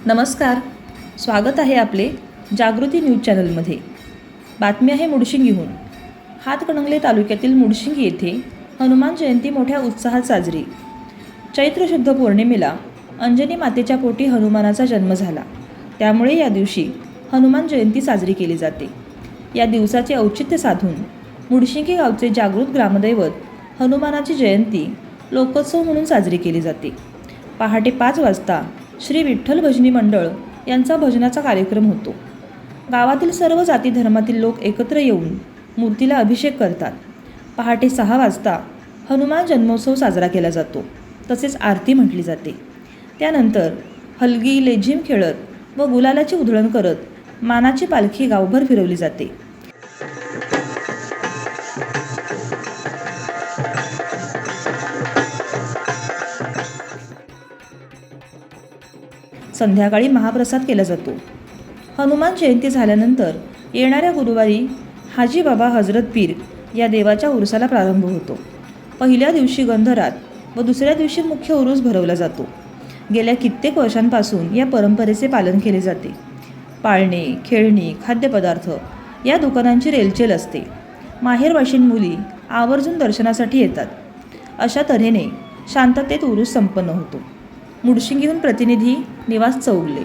नमस्कार, स्वागत आहे आपले जागृती न्यूज चॅनलमध्ये। बातमी आहे मुडशिंगीहून। हातकणंगले तालुक्यातील मुडशिंगी येथे हनुमान जयंती मोठ्या उत्साहात साजरी। चैत्र शुद्ध पौर्णिमेला अंजनी मातेच्या पोटी हनुमानाचा जन्म झाला, त्यामुळे या दिवशी हनुमान जयंती साजरी केली जाते। या दिवसाचे औचित्य साधून मुडशिंगी गावचे जागृत ग्रामदैवत हनुमानाची जयंती लोकोत्सव म्हणून साजरी केली जाते। पहाटे 5 वाजता श्री विठ्ठल भजनी मंडळ यांचा भजनाचा कार्यक्रम होतो। गावातील सर्व जाती धर्मातील लोक एकत्र येऊन मूर्तीला अभिषेक करतात। पहाटे 6 वाजता हनुमान जन्मोत्सव साजरा केला जातो, तसेच आरती म्हटली जाते। त्यानंतर हलगी लेझीम खेळत व गुलालाची उधळण करत मानाची पालखी गावभर फिरवली जाते। संध्याकाळी महाप्रसाद केला जातो। हनुमान जयंती झाल्यानंतर येणाऱ्या गुरुवारी हाजी बाबा हजरत पीर या देवाच्या उरुसाला प्रारंभ होतो। पहिल्या दिवशी गंधरात व दुसऱ्या दिवशी मुख्य उरूस भरवला जातो। गेल्या कित्येक वर्षांपासून या परंपरेचे पालन केले जाते। पाळणे, खेळणी, खाद्यपदार्थ या दुकानांची रेलचेल असते। माहेरवाशीण मुली आवर्जून दर्शनासाठी येतात। अशा तऱ्हेने शांततेत उरूस संपन्न होतो। मुडशिंगीहून प्रतिनिधी निवास चौगले।